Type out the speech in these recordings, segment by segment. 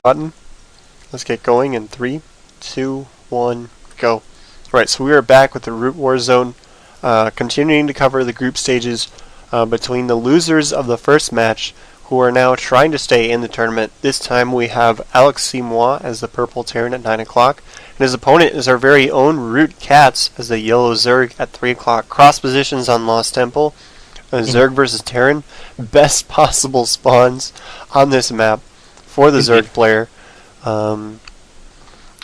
button. Let's get going in 3, 2, 1, go. Right, so we are back with the Root Warzone, continuing to cover the group stages between the losers of the first match, who are now trying to stay in the tournament. This time we have SC2 as the purple Terran at 9 o'clock, and his opponent is our very own Root CatZ as the yellow Zerg at 3 o'clock. Cross positions on Lost Temple. Zerg versus Terran. Best possible spawns on this map for the Zerg player. But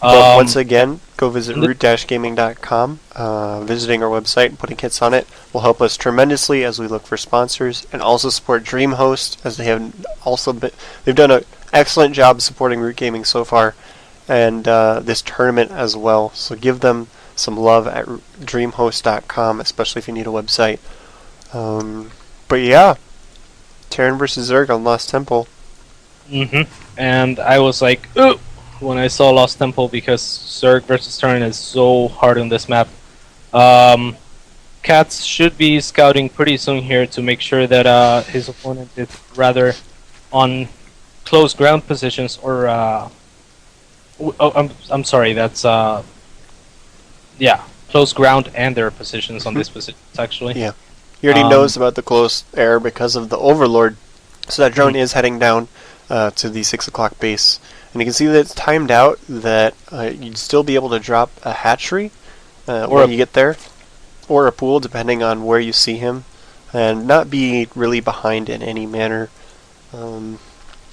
once again, go visit root-gaming.com. Visiting our website and putting kits on it will help us tremendously as we look for sponsors, and also support DreamHost, as they have also they've done an excellent job supporting Root Gaming so far, and this tournament as well. So give them some love at dreamhost.com, especially if you need a website. But yeah, Terran versus Zerg on Lost Temple. And I was like, ooh, when I saw Lost Temple, because Zerg versus Terran is so hard on this map. CatZ should be scouting pretty soon here to make sure that his opponent is rather on close ground positions, or I'm sorry, that's yeah, close ground and their positions on this position actually. Yeah, he already knows about the close air because of the Overlord, so that drone is heading down to the 6 o'clock base. And you can see that it's timed out that you'd still be able to drop a hatchery when you get there, or a pool, depending on where you see him, and not be really behind in any manner.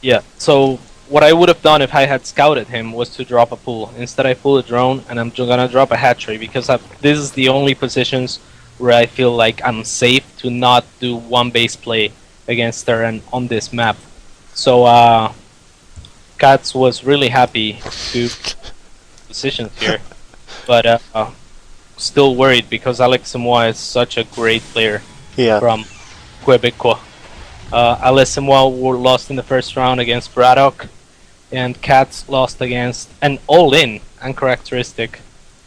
Yeah, so what I would have done if I had scouted him was to drop a pool. Instead, I pull a drone, and I'm gonna drop a hatchery, because this is the only positions where I feel like I'm safe to not do one base play against Terran on this map. So CatZ was really happy to positions here, but still worried because SC2 is such a great player from Quebecois. SC2 were lost in the first round against Braddock, and CatZ lost against an all-in uncharacteristic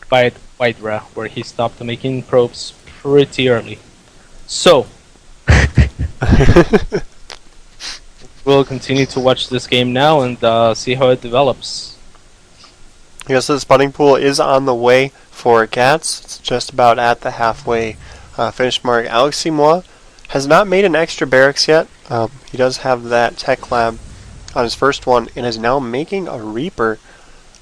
by Hydra, where he stopped making probes pretty early. So we'll continue to watch this game now and see how it develops. Yes, the spawning pool is on the way for CatZ. It's just about at the halfway finish mark. SC2 has not made an extra barracks yet. He does have that tech lab on his first one, and is now making a Reaper.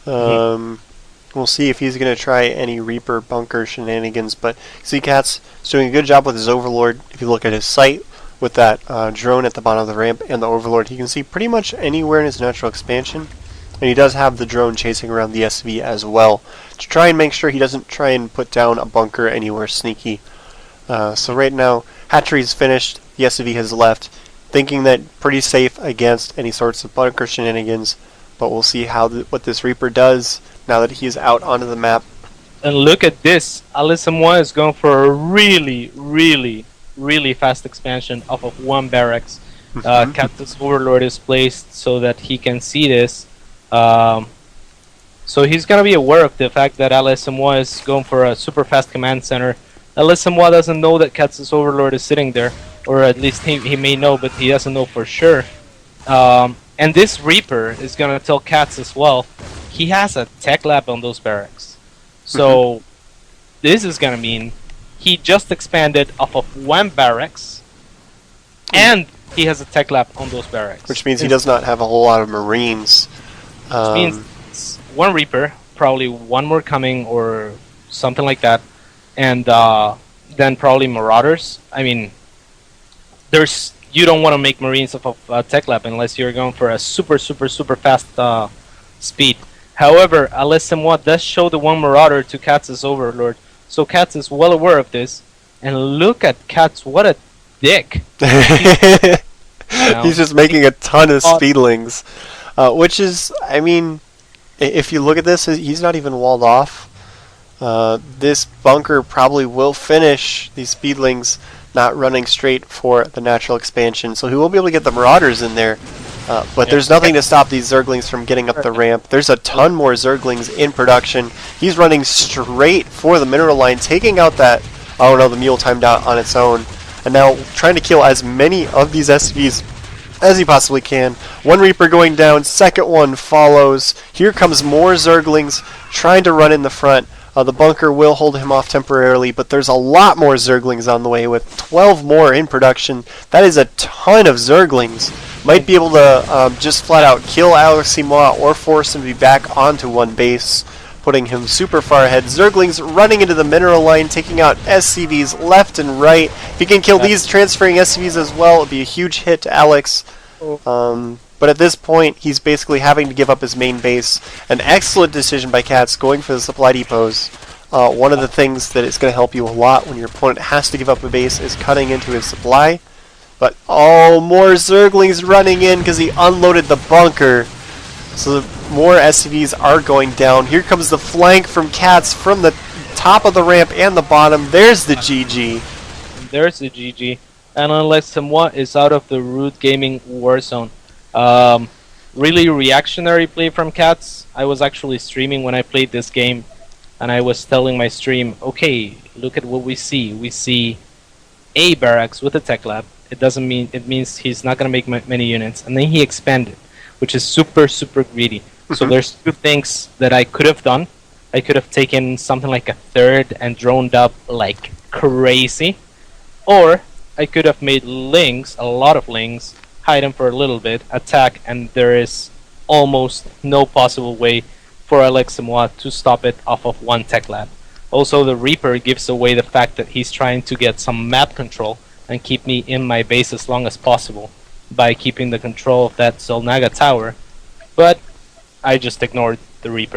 We'll see if he's going to try any Reaper bunker shenanigans, but you see CatZ is doing a good job with his Overlord. If you look at his sight, with that drone at the bottom of the ramp and the Overlord, he can see pretty much anywhere in his natural expansion, and he does have the drone chasing around the SV as well to try and make sure he doesn't try and put down a bunker anywhere sneaky. So right now, hatchery's finished, the SV has left, thinking that pretty safe against any sorts of bunker shenanigans, but we'll see how what this Reaper does now that he's out onto the map. And look at this, SC2 is going for a really fast expansion off of one barracks. CatZ's Overlord is placed so that he can see this. So he's gonna be aware of the fact that SC2 is going for a super fast command center. SC2 doesn't know that CatZ's Overlord is sitting there, or at least he may know, but he doesn't know for sure. And this Reaper is gonna tell CatZ as well, he has a tech lab on those barracks. So this is gonna mean he just expanded off of one barracks, and he has a tech lab on those barracks. Which means he does not have a whole lot of Marines. Which means it's one Reaper, probably one more coming or something like that, and then probably Marauders. I mean, you don't want to make Marines off of tech lab unless you're going for a super fast speed. However, SC2 does show the one Marauder to CatZ's Overlord, so CatZ is well aware of this. And look at CatZ, what a dick! He's just making a ton of speedlings, which is, I mean, if you look at this, he's not even walled off. This bunker probably will finish these speedlings not running straight for the natural expansion, so he will be able to get the Marauders in there. But there's nothing to stop these Zerglings from getting up the ramp. There's a ton more Zerglings in production. He's running straight for the mineral line, taking out that, oh no, the mule timed out on its own. And now trying to kill as many of these SVs as he possibly can. One Reaper going down, second one follows. Here comes more Zerglings trying to run in the front. The bunker will hold him off temporarily, but there's a lot more Zerglings on the way with 12 more in production. That is a ton of Zerglings. Might be able to just flat out kill Aleximois or force him to be back onto one base, putting him super far ahead. Zerglings running into the mineral line, taking out SCVs left and right. If he can kill these transferring SCVs as well, it would be a huge hit to Alex. But at this point, he's basically having to give up his main base. An excellent decision by CatZ going for the supply depots. One of the things that is going to help you a lot when your opponent has to give up a base is cutting into his supply. But more Zerglings running in because he unloaded the bunker. So more SCVs are going down. Here comes the flank from CatZ from the top of the ramp and the bottom. There's the GG. There's the GG. And Aleximois is out of the Root Gaming Warzone. Really reactionary play from CatZ. I was actually streaming when I played this game, and I was telling my stream, okay, look at what we see. We see a barracks with a tech lab. It means he's not gonna make many units, and then he expanded, which is super greedy. So there's two things that I could have done. I could have taken something like a third and droned up like crazy, or I could have made lings, a lot of lings, hide them for a little bit, attack, and there is almost no possible way for Aleximois to stop it off of one tech lab. Also, the Reaper gives away the fact that he's trying to get some map control and keep me in my base as long as possible by keeping the control of that Zolnaga tower, but I just ignored the Reaper.